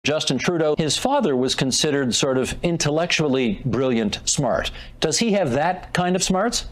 Justin Trudeau, his father was considered sort of intellectually brilliant smart. Does he have that kind of smarts?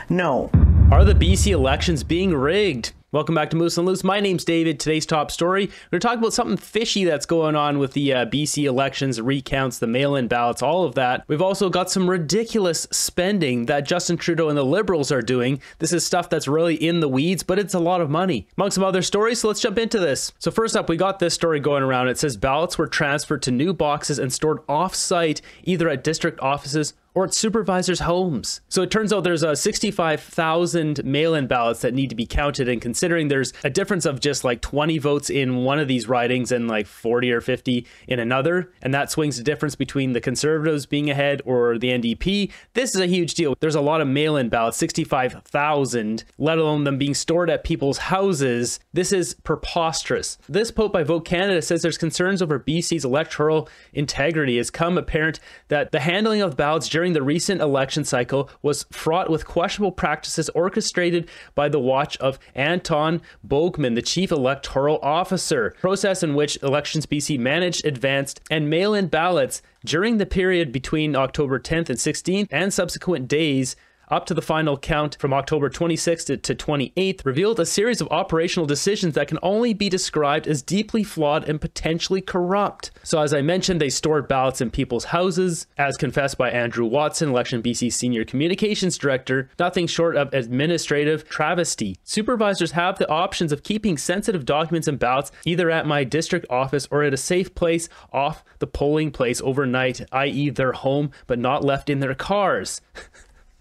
No. Are the BC elections being rigged? Welcome back to Moose and Loose. My name's David. Today's top story, we're going to talk about something fishy that's going on with the BC elections, recounts, the mail-in ballots, all of that. We've also got some ridiculous spending that Justin Trudeau and the Liberals are doing. This is stuff that's really in the weeds, but it's a lot of money. Among some other stories, so let's jump into this. So first up, we got this story going around. It says ballots were transferred to new boxes and stored off-site, either at district offices or at supervisors' homes. So it turns out there's 65,000 mail-in ballots that need to be counted, and considering there's a difference of just like 20 votes in one of these ridings and like 40 or 50 in another, and that swings the difference between the Conservatives being ahead or the NDP, this is a huge deal. There's a lot of mail-in ballots, 65,000, let alone them being stored at people's houses. This is preposterous. This post by Vote Canada says there's concerns over BC's electoral integrity. It's come apparent that the handling of ballots during the recent election cycle was fraught with questionable practices orchestrated by the watch of Anton Bogman, the chief electoral officer. Process in which Elections BC managed, advanced, and mail-in ballots during the period between October 10th and 16th and subsequent days up to the final count from October 26th to 28th, revealed a series of operational decisions that can only be described as deeply flawed and potentially corrupt. So as I mentioned, they stored ballots in people's houses, as confessed by Andrew Watson, Election BC's senior communications director, nothing short of administrative travesty. Supervisors have the options of keeping sensitive documents and ballots either at my district office or at a safe place off the polling place overnight, i.e. their home, but not left in their cars.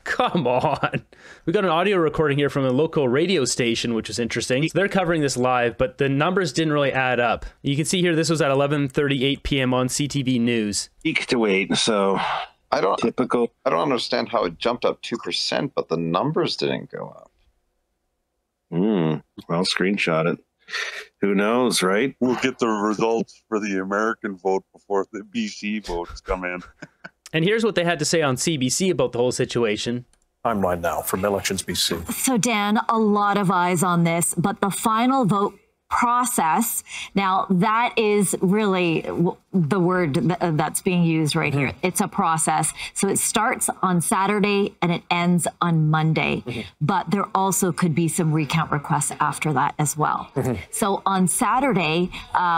Come on. We got an audio recording here from a local radio station, which is interesting. So they're covering this live, but the numbers didn't really add up. You can see here, this was at 11:38 p.m. on CTV News. Week to wait, so I don't understand how it jumped up 2%, but the numbers didn't go up. Well, screenshot it. Who knows, right? We'll get the results for the American vote before the BC votes come in. And here's what they had to say on CBC about the whole situation. Timeline now from Elections BC. So, Dan, a lot of eyes on this, but the final vote process, now that is really the word that's being used right here. It's a process. So it starts on Saturday and it ends on Monday. But there also could be some recount requests after that as well. So on Saturday,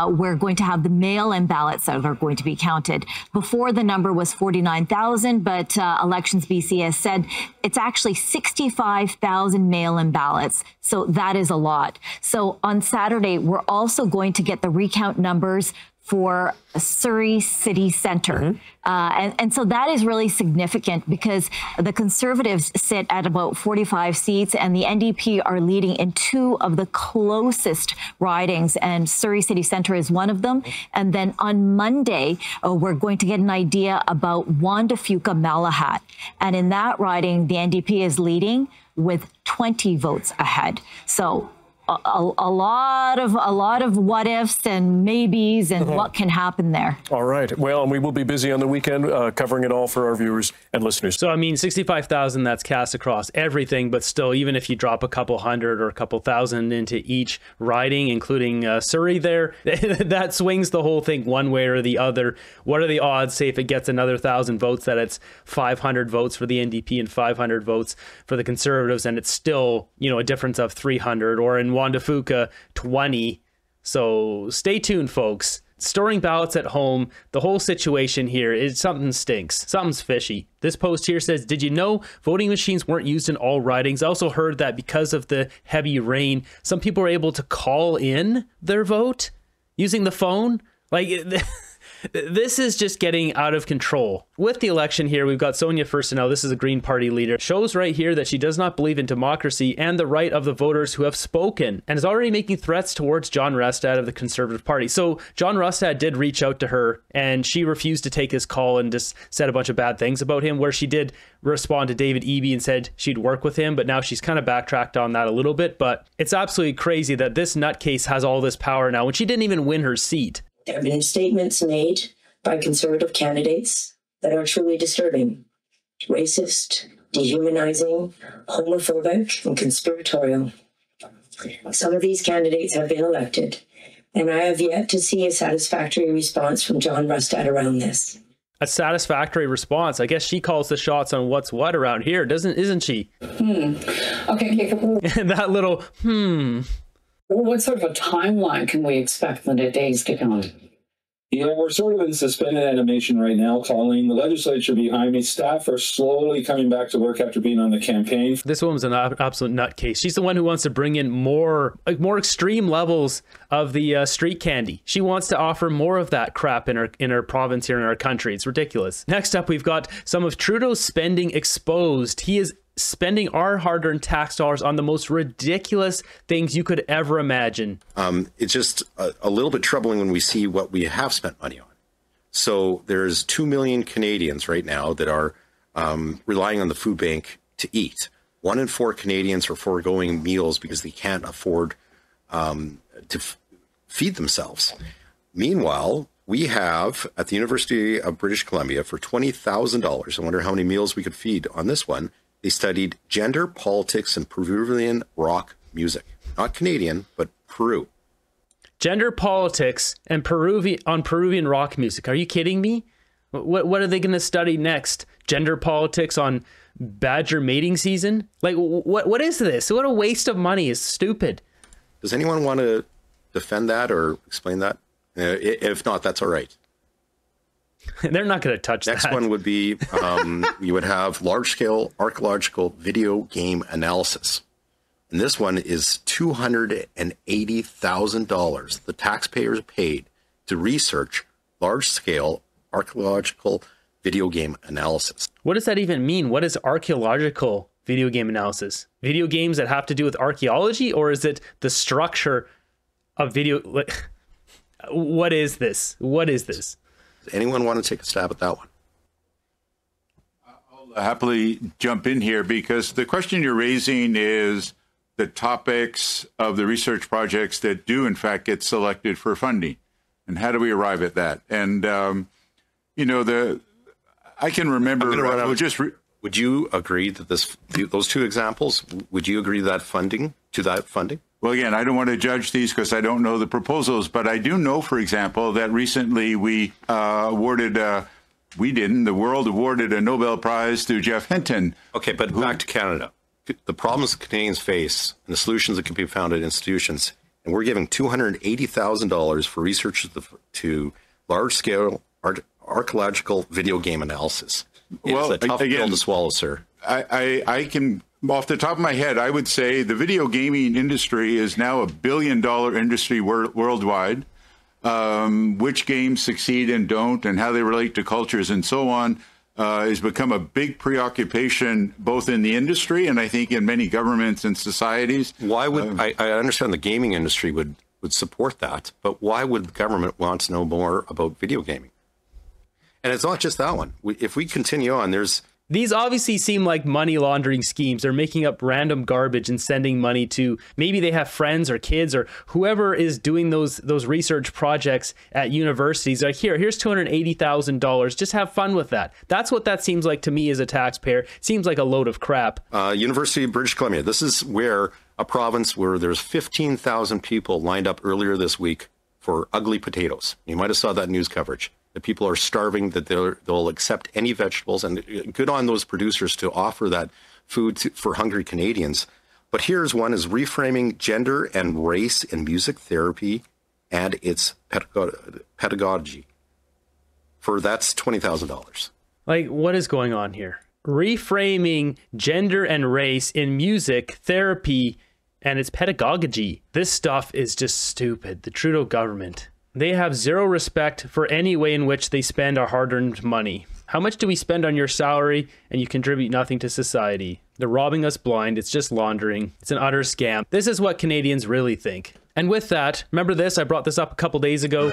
we're going to have the mail-in ballots that are going to be counted. Before, the number was 49,000, but Elections BC has said it's actually 65,000 mail-in ballots. So that is a lot. So on Saturday, we're also going to get the recount numbers for Surrey City Centre. And so that is really significant because the Conservatives sit at about 45 seats and the NDP are leading in two of the closest ridings, and Surrey City Centre is one of them. And then on Monday, we're going to get an idea about Wanda Fuca Malahat. And in that riding, the NDP is leading with 20 votes ahead. So a lot of what ifs and maybes and what can happen there. All right. Well, and we will be busy on the weekend covering it all for our viewers and listeners. So, I mean, 65,000, that's cast across everything, but still, even if you drop a couple hundred or a couple thousand into each riding, including Surrey there, that swings the whole thing one way or the other. What are the odds, say, if it gets another 1,000 votes, that it's 500 votes for the NDP and 500 votes for the Conservatives, and it's still, you know, a difference of 300, or in Wanda Fuca, 20. So stay tuned, folks. Storing ballots at home, the whole situation here is something stinks. Something's fishy. This post here says, did you know voting machines weren't used in all ridings? I also heard that because of the heavy rain, some people were able to call in their vote using the phone. Like, this is just getting out of control. With the election here, we've got Sonia Furstenau. This is a Green Party leader. Shows right here that she does not believe in democracy and the right of the voters who have spoken, and is already making threats towards John Rustad of the Conservative Party. So John Rustad did reach out to her, and she refused to take his call and just said a bunch of bad things about him, where she did respond to David Eby and said she'd work with him, but now she's kind of backtracked on that a little bit. But it's absolutely crazy that this nutcase has all this power now when she didn't even win her seat. There have been statements made by Conservative candidates that are truly disturbing, racist, dehumanizing, homophobic, and conspiratorial. Some of these candidates have been elected And I have yet to see a satisfactory response from John Rustad around this. A satisfactory response. I guess she calls the shots on what's what around here, isn't she? Okay, Jacob. That little What sort of a timeline can we expect in the days to come? You know, we're sort of in suspended animation right now, Colleen. The legislature behind me, staff are slowly coming back to work after being on the campaign. This woman's an absolute nutcase. She's the one who wants to bring in more extreme levels of the street candy. She wants to offer more of that crap in her province here in our country. It's ridiculous. Next up, we've got some of Trudeau's spending exposed. He is spending our hard-earned tax dollars on the most ridiculous things you could ever imagine. It's just a little bit troubling when we see what we have spent money on. So there's 2 million Canadians right now that are relying on the food bank to eat. 1 in 4 Canadians are foregoing meals because they can't afford to feed themselves. Meanwhile, we have at the University of British Columbia for $20,000, I wonder how many meals we could feed on this one. They studied gender, politics, and Peruvian rock music. Not Canadian, but Peru. Gender, politics, and Peruvian rock music. Are you kidding me? What are they going to study next? Gender politics on badger mating season? Like, what is this? What a waste of money. It's stupid. Does anyone want to defend that or explain that? If not, that's all right. They're not going to touch that. Next one would be you would have large-scale archaeological video game analysis. And this one is $280,000 the taxpayers paid to research large-scale archaeological video game analysis. What does that even mean? What is archaeological video game analysis? Video games that have to do with archaeology, or is it the structure of video? What is this? What is this? Does anyone want to take a stab at that one? I'll happily jump in here because the question you're raising is the topics of the research projects that do, in fact, get selected for funding. And how do we arrive at that? And, you know, I can remember... Would you agree that those two examples, would you agree to that funding? Well, again, I don't want to judge these because I don't know the proposals, but I do know, for example, that recently we the world awarded a Nobel Prize to Jeff Hinton. Okay, but back to Canada. The problems Canadians face and the solutions that can be found at institutions, and we're giving $280,000 for research to large-scale archaeological video game analysis. It's a tough pill to swallow, sir. I can... Off the top of my head, I would say the video gaming industry is now $1 billion industry worldwide. Which games succeed and don't, and how they relate to cultures and so on, has become a big preoccupation both in the industry and I think in many governments and societies. Why would I understand the gaming industry would support that, but why would the government want to know more about video gaming? And it's not just that one. If we continue on, these obviously seem like money laundering schemes. They're making up random garbage and sending money to, maybe they have friends or kids or whoever is doing those research projects at universities. Like, here's $280,000. Just have fun with that. That's what that seems like to me as a taxpayer. Seems like a load of crap. University of British Columbia. This is where a province where there's 15,000 people lined up earlier this week for ugly potatoes. You might have saw that news coverage. That people are starving, that they'll accept any vegetables, and good on those producers to offer that food for hungry Canadians. But here's one is reframing gender and race in music therapy and its pedagogy. That's $20,000. Like, what is going on here? Reframing gender and race in music therapy and its pedagogy. This stuff is just stupid. The Trudeau government. They have zero respect for any way in which they spend our hard-earned money. How much do we spend on your salary and you contribute nothing to society? They're robbing us blind. It's just laundering. It's an utter scam. This is what Canadians really think. And with that, remember this? I brought this up a couple days ago.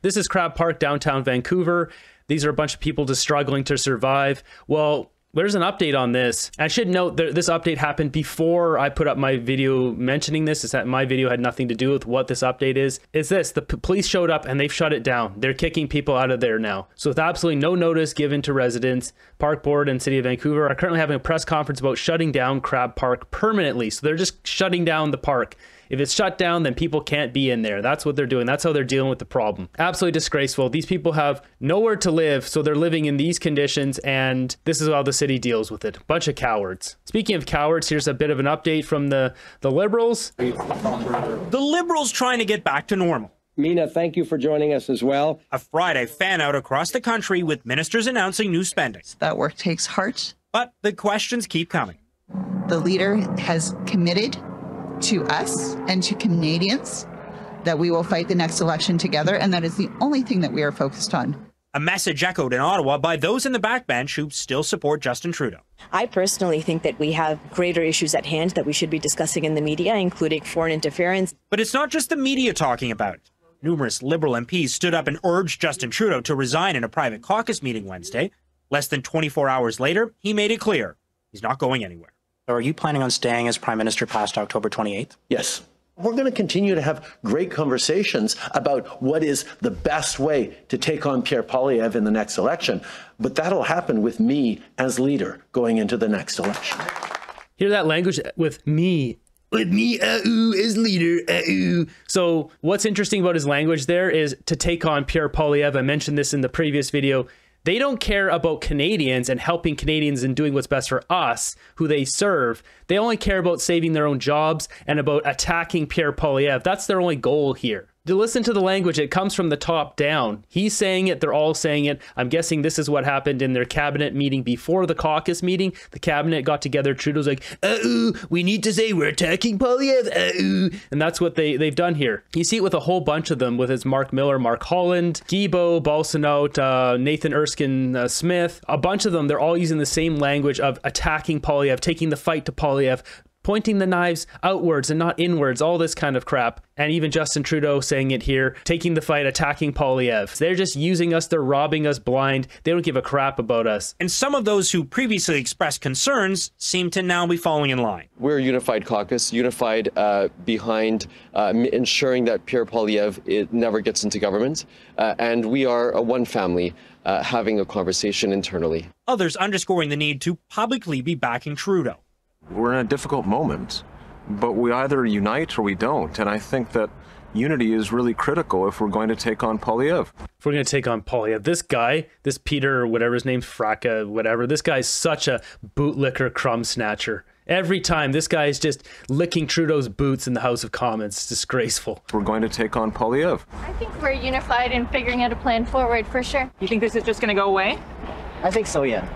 This is Crab Park, downtown Vancouver. These are a bunch of people just struggling to survive. Well, there's an update on this. I should note that this update happened before I put up my video mentioning this. Is that my video had nothing to do with what this update is. It's this: the police showed up and they've shut it down. They're kicking people out of there now. So with absolutely no notice given to residents, Park Board and City of Vancouver are currently having a press conference about shutting down Crab Park permanently. So they're just shutting down the park If it's shut down, then people can't be in there. That's what they're doing. That's how they're dealing with the problem. Absolutely disgraceful. These people have nowhere to live, so they're living in these conditions, and this is how the city deals with it. Bunch of cowards. Speaking of cowards, here's a bit of an update from the Liberals. The Liberals trying to get back to normal. Mina, thank you for joining us as well. A Friday fan out across the country with ministers announcing new spending. That work takes heart. But the questions keep coming. The leader has committed to us and to Canadians that we will fight the next election together, and that is the only thing that we are focused on. A message echoed in Ottawa by those in the backbench who still support Justin Trudeau. I personally think that we have greater issues at hand that we should be discussing in the media, including foreign interference. But it's not just the media talking about it. Numerous Liberal MPs stood up and urged Justin Trudeau to resign in a private caucus meeting Wednesday. Less than 24 hours later, he made it clear he's not going anywhere. So are you planning on staying as Prime Minister past October 28th? Yes. We're going to continue to have great conversations about what is the best way to take on Pierre Poilievre in the next election. But that'll happen with me as leader going into the next election. Hear that language with me. With me, as leader, So what's interesting about his language there is to take on Pierre Poilievre. I mentioned this in the previous video. They don't care about Canadians and helping Canadians and doing what's best for us, who they serve. They only care about saving their own jobs and about attacking Pierre Poilievre. That's their only goal here. To listen to the language, it comes from the top down. He's saying it, they're all saying it. I'm guessing this is what happened in their cabinet meeting before the caucus meeting. The cabinet got together, Trudeau's like, we need to say we're attacking Poilievre, and that's what they've done here. You see it with a whole bunch of them, with his Mark Miller, Mark Holland, Guilbeault, Balsanout, Nathan Erskine Smith, a bunch of them, they're all using the same language of attacking Poilievre, taking the fight to Poilievre, pointing the knives outwards and not inwards, all this kind of crap. And even Justin Trudeau saying it here, taking the fight, attacking Poilievre. They're just using us, they're robbing us blind. They don't give a crap about us. And some of those who previously expressed concerns seem to now be falling in line. We're a unified caucus, unified behind ensuring that Pierre Poilievre never gets into government. And we are a one family having a conversation internally. Others underscoring the need to publicly be backing Trudeau. We're in a difficult moment, but we either unite or we don't. And I think that unity is really critical if we're going to take on Poilievre. If we're going to take on Poilievre, this guy, this Peter, or whatever his name's, Fracka, whatever, this guy's such a bootlicker crumb snatcher. Every time, this guy is just licking Trudeau's boots in the House of Commons. It's disgraceful. We're going to take on Poilievre. I think we're unified in figuring out a plan forward, for sure. You think this is just going to go away? I think so, yeah.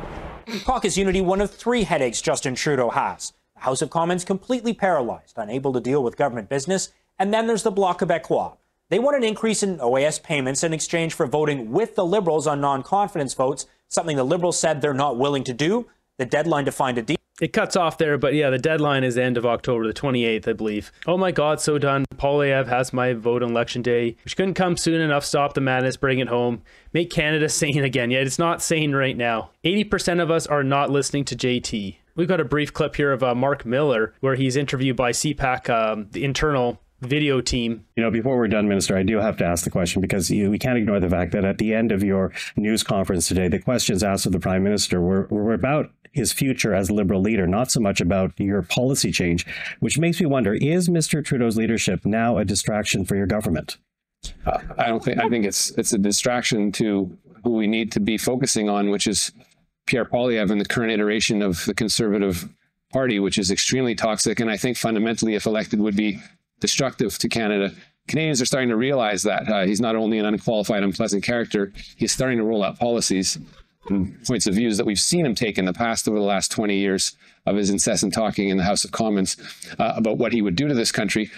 Caucus unity, one of three headaches Justin Trudeau has. The House of Commons completely paralyzed, unable to deal with government business. And then there's the Bloc Québécois. They want an increase in OAS payments in exchange for voting with the Liberals on non-confidence votes, something the Liberals said they're not willing to do. The deadline to find a deal. It cuts off there, but yeah, the deadline is the end of October, the 28th, I believe. Oh my God, so done. Poilievre has my vote on election day, which couldn't come soon enough. Stop the madness, bring it home. Make Canada sane again. Yet it's not sane right now. 80% of us are not listening to JT. We've got a brief clip here of Mark Miller, where he's interviewed by Cpac, the internal video team. You know, before we're done, Minister, I do have to ask the question, because we can't ignore the fact that at the end of your news conference today, the questions asked of the Prime Minister were about his future as Liberal leader, not so much about your policy change, which makes me wonder, is Mr. Trudeau's leadership now a distraction for your government? I think it's a distraction to who we need to be focusing on, which is Pierre Poilievre and the current iteration of the Conservative Party, which is extremely toxic, and I think fundamentally, if elected, would be destructive to Canada. Canadians are starting to realize that he's not only an unqualified, unpleasant character, he's starting to roll out policies and points of views that we've seen him take in the past over the last 20 years of his incessant talking in the House of Commons about what he would do to this country.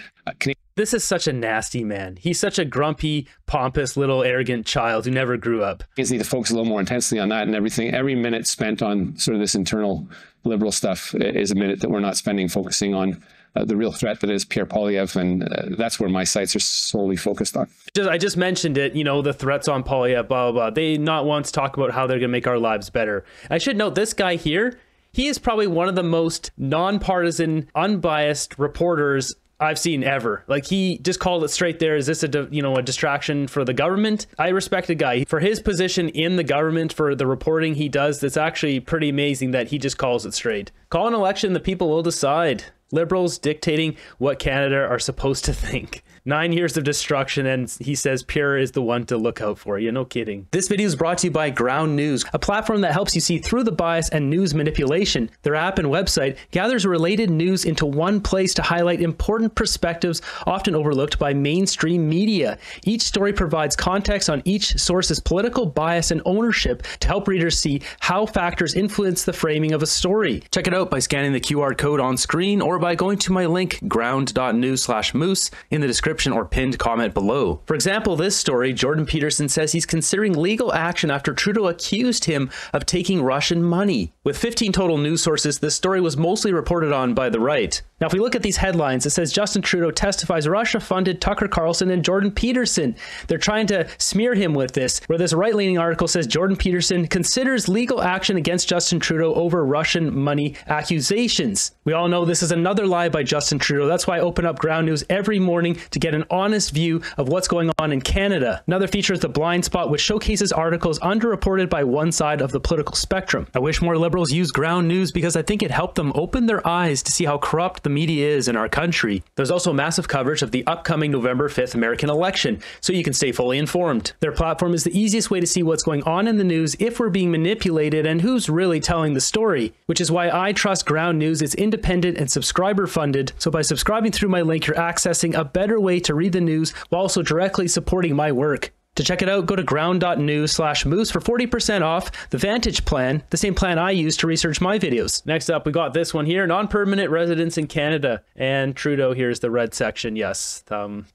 This is such a nasty man. He's such a grumpy, pompous, little arrogant child who never grew up. He needs to focus a little more intensely on that, and every minute spent on sort of this internal Liberal stuff is a minute that we're not spending focusing on the real threat that is Pierre Poilievre, and that's where my sights are solely focused on. I just mentioned it, you know, the threats on Poilievre, blah, blah, blah. They not once talk about how they're going to make our lives better. I should note, this guy here, he is probably one of the most nonpartisan, unbiased reporters I've seen ever. Like, he just called it straight there. Is this a distraction for the government? I respect a guy for his position in the government, for the reporting he does. That's actually pretty amazing that he just calls it straight. Call an election, the people will decide. Liberals dictating what Canada are supposed to think. 9 years of destruction, and he says Pierre is the one to look out for. You no kidding. This video is brought to you by Ground News, a platform that helps you see through the bias and news manipulation. Their app and website gathers related news into one place to highlight important perspectives often overlooked by mainstream media. Each story provides context on each source's political bias and ownership to help readers see how factors influence the framing of a story. Check it out by scanning the QR code on screen or by going to my link ground.news/moose in the description or pinned comment below. For example, this story, Jordan Peterson says he's considering legal action after Trudeau accused him of taking Russian money. With 15 total news sources, this story was mostly reported on by the right. Now, if we look at these headlines, it says Justin Trudeau testifies Russia funded Tucker Carlson and Jordan Peterson. They're trying to smear him with this, where this right-leaning article says Jordan Peterson considers legal action against Justin Trudeau over Russian money accusations. We all know this is another lie by Justin Trudeau. That's why I open up Ground News every morning to get an honest view of what's going on in Canada. Another feature is the Blind Spot, which showcases articles underreported by one side of the political spectrum. I wish more Liberals used Ground News because I think it helped them open their eyes to see how corrupt the media is in our country. There's also massive coverage of the upcoming November 5th American election, so you can stay fully informed. Their platform is the easiest way to see what's going on in the news, if we're being manipulated, and who's really telling the story, which is why I trust Ground News. It's independent and subscriber funded, so by subscribing through my link, you're accessing a better way to read the news while also directly supporting my work. To check it out, go to ground.news/moose for 40% off the Vantage plan, the same plan I use to research my videos. Next up, we got this one here, non-permanent residents in Canada. And Trudeau, here's the red section. Yes,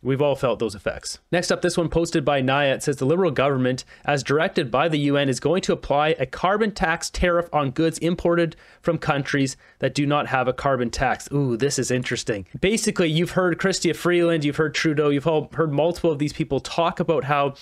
we've all felt those effects. Next up, this one posted by Naya. It says the Liberal government, as directed by the UN, is going to apply a carbon tax tariff on goods imported from countries that do not have a carbon tax. Ooh, this is interesting. Basically, you've heard Chrystia Freeland, you've heard Trudeau, you've all heard multiple of these people talk about how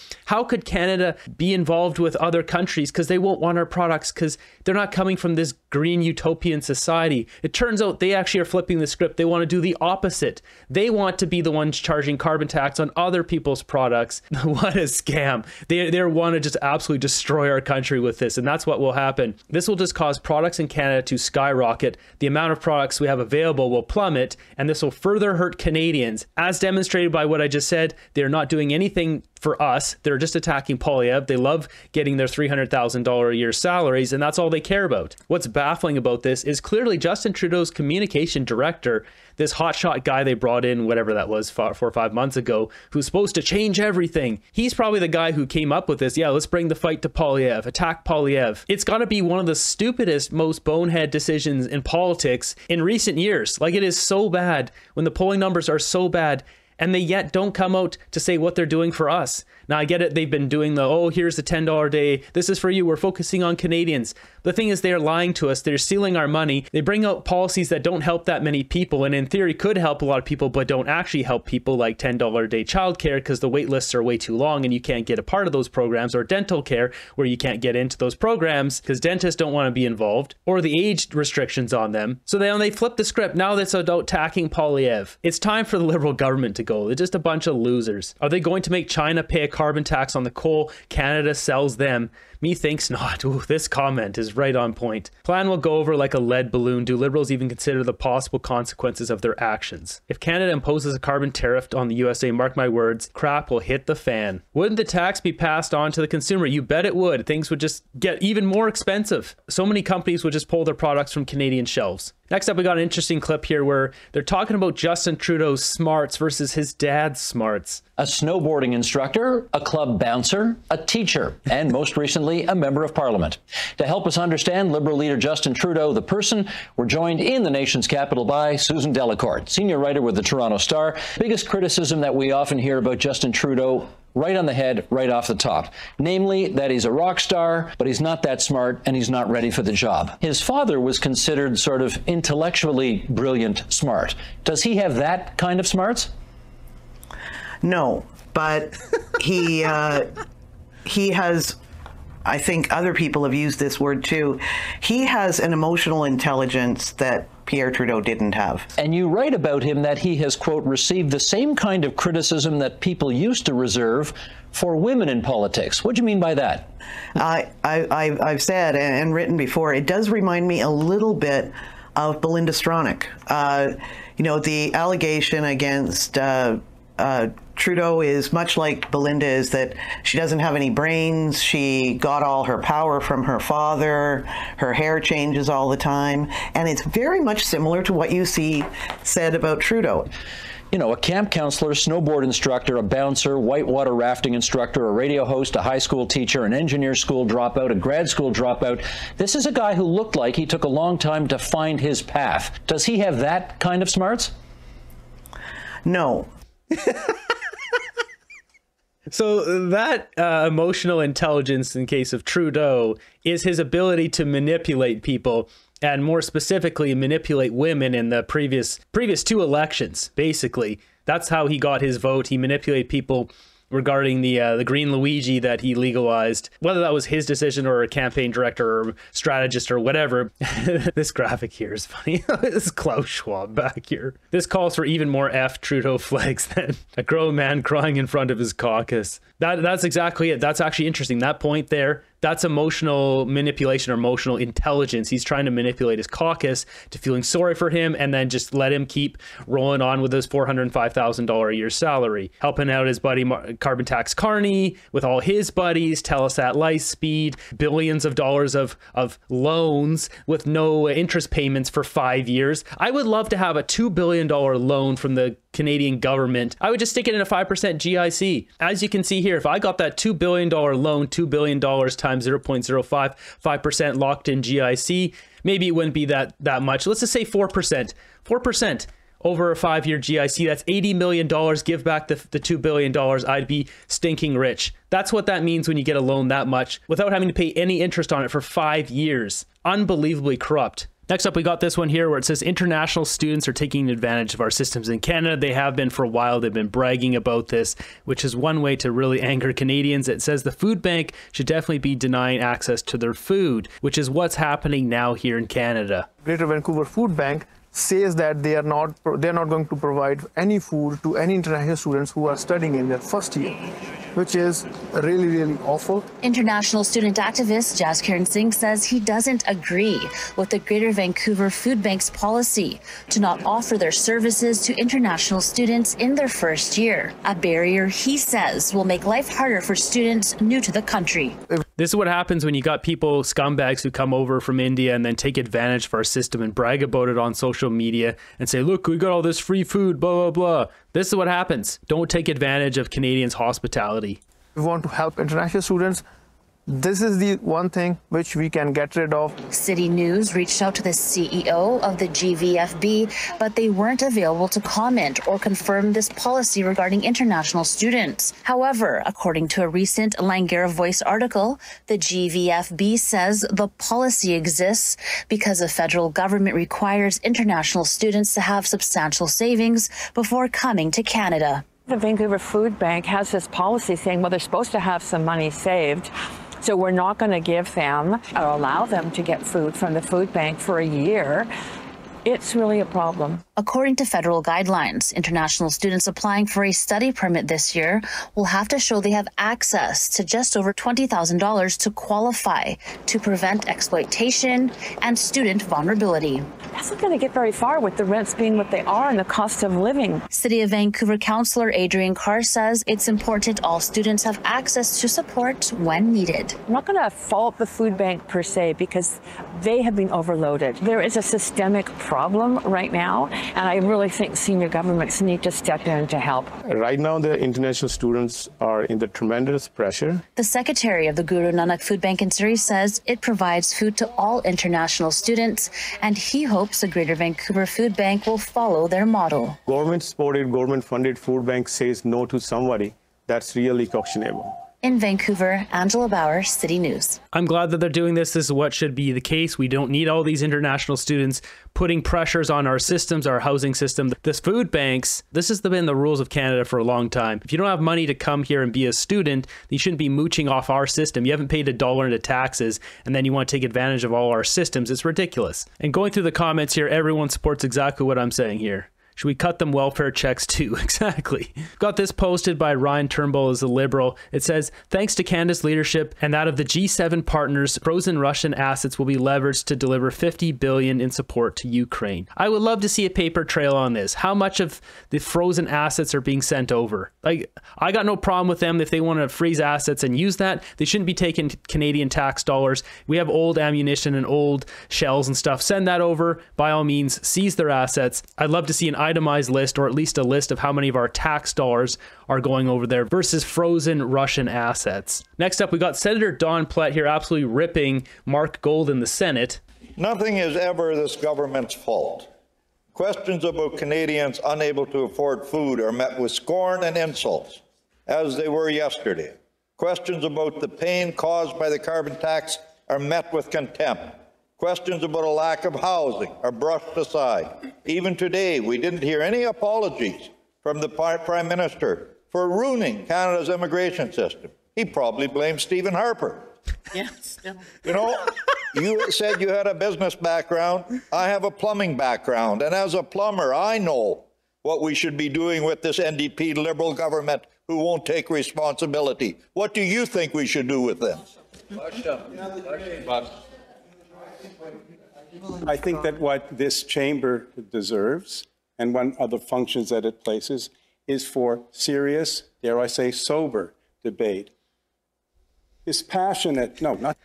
could Canada be involved with other countries because they won't want our products because they're not coming from this green utopian society. It turns out they actually are flipping the script. They want to do the opposite. They want to be the ones charging carbon tax on other people's products. What a scam. They want to just absolutely destroy our country with this, and that's what will happen. This will just cause products in Canada to skyrocket. The amount of products we have available will plummet, and this will further hurt Canadians. As demonstrated by what I just said, they're not doing anything for us. They're just attacking Poilievre. They love getting their $300,000 a year salaries, and that's all they care about. What's baffling about this is clearly Justin Trudeau's communication director, this hotshot guy they brought in, whatever that was, 4 or 5 months ago, who's supposed to change everything. He's probably the guy who came up with this. Yeah, let's bring the fight to Poilievre, attack Poilievre. It's got to be one of the stupidest, most bonehead decisions in politics in recent years. Like, it is so bad when the polling numbers are so bad, and they yet don't come out to say what they're doing for us. Now, I get it. They've been doing the, oh, here's the $10 day. This is for you. We're focusing on Canadians. The thing is, they're lying to us. They're stealing our money. They bring out policies that don't help that many people, and in theory could help a lot of people, but don't actually help people, like $10 a day childcare because the wait lists are way too long and you can't get a part of those programs, or dental care where you can't get into those programs because dentists don't want to be involved, or the age restrictions on them. So they flip the script. Now that's about attacking Poilievre. It's time for the Liberal government to go. They're just a bunch of losers. Are they going to make China pay a carbon tax on the coal Canada sells them? Methinks not. Ooh, this comment is right on point. Plan will go over like a lead balloon. Do Liberals even consider the possible consequences of their actions? If Canada imposes a carbon tariff on the USA, mark my words, crap will hit the fan. Wouldn't the tax be passed on to the consumer? You bet it would. Things would just get even more expensive. So many companies would just pull their products from Canadian shelves. Next up, we got an interesting clip here where they're talking about Justin Trudeau's smarts versus his dad's smarts. A snowboarding instructor, a club bouncer, a teacher, and most recently, a member of parliament. To help us understand Liberal leader Justin Trudeau, the person, we're joined in the nation's capital by Susan Delacourt, senior writer with the Toronto Star. Biggest criticism that we often hear about Justin Trudeau, right on the head, right off the top. Namely, that he's a rock star, but he's not that smart and he's not ready for the job. His father was considered sort of intellectually brilliant smart. Does he have that kind of smarts? No, but he has, I think other people have used this word too, he has an emotional intelligence that Pierre Trudeau didn't have. And you write about him that he has, quote, received the same kind of criticism that people used to reserve for women in politics. What do you mean by that? I've said and written before, it does remind me a little bit of Belinda Stronach. You know, the allegation against Trudeau is much like Belinda, is that she doesn't have any brains. She got all her power from her father. Her hair changes all the time. And it's very much similar to what you see said about Trudeau. You know, a camp counselor, snowboard instructor, a bouncer, whitewater rafting instructor, a radio host, a high school teacher, an engineer school dropout, a grad school dropout. This is a guy who looked like he took a long time to find his path. Does he have that kind of smarts? No. So that emotional intelligence in case of Trudeau is his ability to manipulate people, and more specifically manipulate women in the previous two elections. Basically, that's how he got his vote. He manipulated people regarding the green Luigi that he legalized, whether that was his decision or a campaign director or strategist or whatever. This graphic here is funny. This is Klaus Schwab back here. This calls for even more F Trudeau flags than a grown man crying in front of his caucus. That's exactly it. That's actually interesting. That point there, that's emotional manipulation or emotional intelligence. He's trying to manipulate his caucus to feeling sorry for him and then just let him keep rolling on with his $405,000 a year salary, helping out his buddy Carbon Tax Carney with all his buddies, Telesat Lightspeed, billions of dollars of loans with no interest payments for 5 years. I would love to have a $2 billion loan from the Canadian government. I would just stick it in a 5% GIC. As you can see here, if I got that $2 billion loan, $2 billion times 0.05, 5% locked in GIC, maybe it wouldn't be that much. Let's just say 4%. 4% over a 5-year GIC, that's $80 million. Give back the $2 billion, I'd be stinking rich. That's what that means when you get a loan that much without having to pay any interest on it for 5 years. Unbelievably corrupt. Next up, we got this one here where it says international students are taking advantage of our systems in Canada. They have been for a while. They've been bragging about this, which is one way to really anger Canadians. It says the food bank should definitely be denying access to their food, which is what's happening now here in Canada. Greater Vancouver Food Bank says that they're not going to provide any food to any international students who are studying in their first year, which is really, really awful. International student activist Jaskiran Singh says he doesn't agree with the Greater Vancouver Food Bank's policy to not offer their services to international students in their first year, a barrier he says will make life harder for students new to the country. This is what happens when you got people, scumbags, who come over from India and then take advantage of our system and brag about it on social media and say, look, we got all this free food, blah, blah, blah. This is what happens. Don't take advantage of Canadians' hospitality. We want to help international students. This is the one thing which we can get rid of. City News reached out to the CEO of the GVFB, but they weren't available to comment or confirm this policy regarding international students. However, according to a recent Langara Voice article, the GVFB says the policy exists because the federal government requires international students to have substantial savings before coming to Canada. The Vancouver Food Bank has this policy saying, well, they're supposed to have some money saved. So we're not going to give them or allow them to get food from the food bank for a year. It's really a problem. According to federal guidelines, international students applying for a study permit this year will have to show they have access to just over $20,000 to qualify to prevent exploitation and student vulnerability. That's not going to get very far with the rents being what they are and the cost of living. City of Vancouver Councillor Adrian Carr says it's important all students have access to support when needed. I'm not going to fault the food bank per se because they have been overloaded. There is a systemic problem right now, and I really think senior governments need to step in to help. Right now, the international students are in the tremendous pressure. The secretary of the Guru Nanak Food Bank in Surrey says it provides food to all international students, and he hopes the Greater Vancouver Food Bank will follow their model. Government-supported, government-funded food bank says no to somebody. That's really questionable. In Vancouver, Angela Bauer, City News. I'm glad that they're doing this. This is what should be the case. We don't need all these international students putting pressures on our systems, our housing system. This food banks, this has been the rules of Canada for a long time. If you don't have money to come here and be a student, you shouldn't be mooching off our system. You haven't paid $1 into taxes, and then you want to take advantage of all our systems. It's ridiculous. And going through the comments here, everyone supports exactly what I'm saying here. Should we cut them welfare checks too? Exactly. Got this posted by Ryan Turnbull as a Liberal. It says, thanks to Canada's leadership and that of the G7 partners, frozen Russian assets will be leveraged to deliver $50 billion in support to Ukraine. I would love to see a paper trail on this. How much of the frozen assets are being sent over? Like, I got no problem with them if they want to freeze assets and use that. They shouldn't be taking Canadian tax dollars. We have old ammunition and old shells and stuff. Send that over. By all means, seize their assets. I'd love to see an itemized list, or at least a list of how many of our tax dollars are going over there versus frozen Russian assets. Next up, we got Senator Don Plett here absolutely ripping Mark Gold in the Senate. Nothing is ever this government's fault. Questions about Canadians unable to afford food are met with scorn and insults, as they were yesterday. Questions about the pain caused by the carbon tax are met with contempt. Questions about a lack of housing are brushed aside. Even today, we didn't hear any apologies from the Prime Minister for ruining Canada's immigration system. He probably blames Stephen Harper. Yeah, still. You know, you said you had a business background. I have a plumbing background. And as a plumber, I know what we should be doing with this NDP Liberal government who won't take responsibility. What do you think we should do with them? I think that what this chamber deserves, and one of the functions that it places, is for serious, dare I say, sober debate. Dispassionate, no, not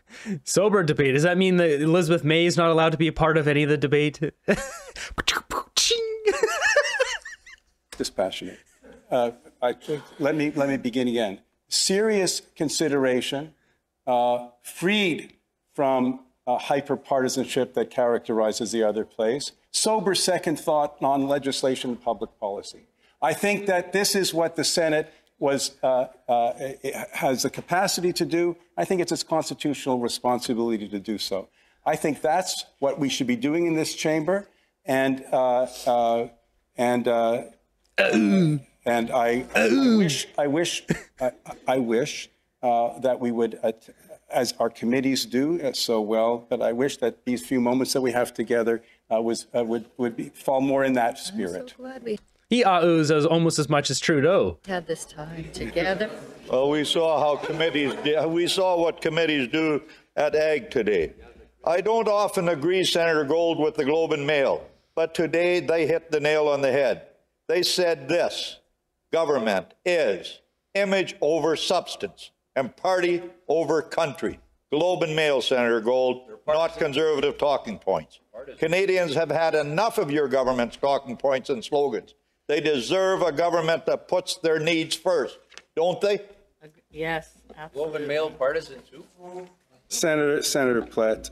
sober debate. Does that mean that Elizabeth May is not allowed to be a part of any of the debate? dispassionate. Let me begin again. Serious consideration, freed from hyper-partisanship that characterizes the other place. Sober second thought on legislation and public policy. I think that this is what the Senate has the capacity to do. I think it's its constitutional responsibility to do so. I think that's what we should be doing in this chamber, and I wish that we would, as our committees do so well, but I wish that these few moments that we have together would fall more in that spirit. I'm so glad he ahs almost as much as Trudeau. Had this time together. Well, we saw how committees, we saw what committees do at Ag today. I don't often agree, Senator Gold, with the Globe and Mail, but today they hit the nail on the head. They said this: government is image over substance and party over country. Globe and Mail, Senator Gold, not Conservative talking points. Canadians have had enough of your government's talking points and slogans. They deserve a government that puts their needs first, don't they? Yes, absolutely. Globe and Mail partisan too. Senator Plett,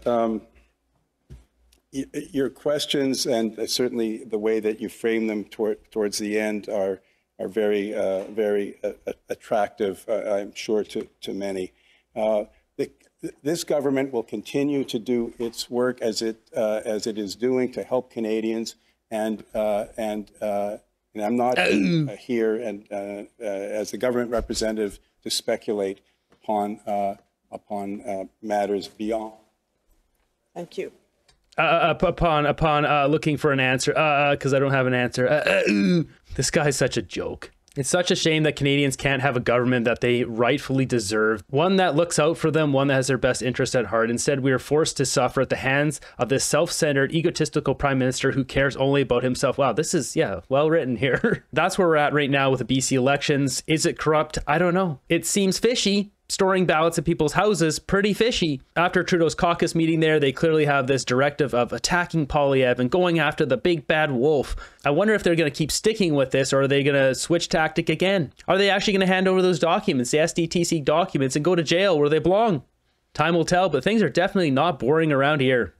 your questions and certainly the way that you frame them towards the end are very attractive, I'm sure, to many. This government will continue to do its work as it is doing to help Canadians, and I'm not here and as the government representative to speculate upon matters beyond. Thank you. Upon looking for an answer, because I don't have an answer. This guy's such a joke. It's such a shame that Canadians can't have a government that they rightfully deserve, one that looks out for them, one that has their best interest at heart. Instead, we are forced to suffer at the hands of this self-centered, egotistical prime minister who cares only about himself. Wow, this is, well written here. That's where we're at right now with the BC elections. Is it corrupt? I don't know. It seems fishy. Storing ballots at people's houses, pretty fishy. After Trudeau's caucus meeting there, they clearly have this directive of attacking Poilievre and going after the big bad wolf. I wonder if they're going to keep sticking with this, or are they going to switch tactic again? Are they actually going to hand over those documents, the SDTC documents, and go to jail where they belong? Time will tell, but things are definitely not boring around here.